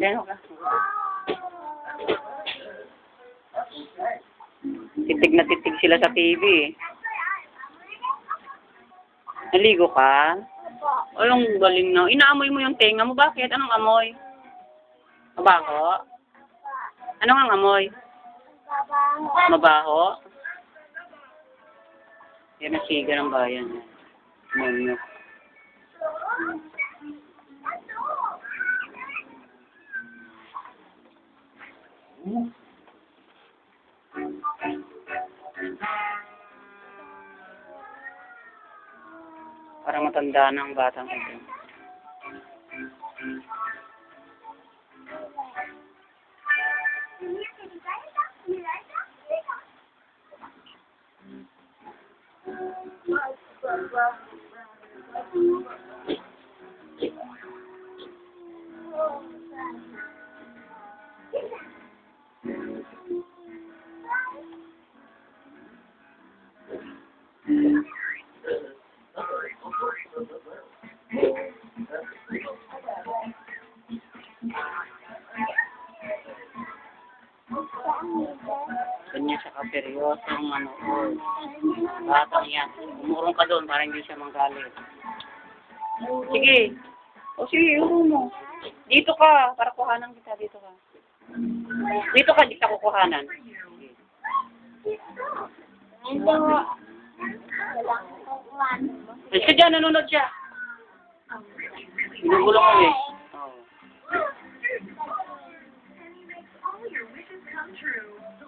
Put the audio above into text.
Gano'n ka. Titig na titig sila sa TV eh. Naligo ka? Ay, ang galing na. Inaamoy mo yung tenga mo. Bakit? Anong amoy? Mabaho? Anong ang amoy? Mabaho? Yan ang siga ng bayan. Monyo. Parang matanda na ang batang ito. Kanya siya kaperyosong manood. Batang yan. Umurong ka doon para hindi siya manggalit. Sige. O sige, urong mo. Dito ka. Para kuhanan kita. Dito ka. Dito ka. Dito kukuhanan. Sige ka dyan. Nanonood siya. Binugulong ko eh. All your wishes come true.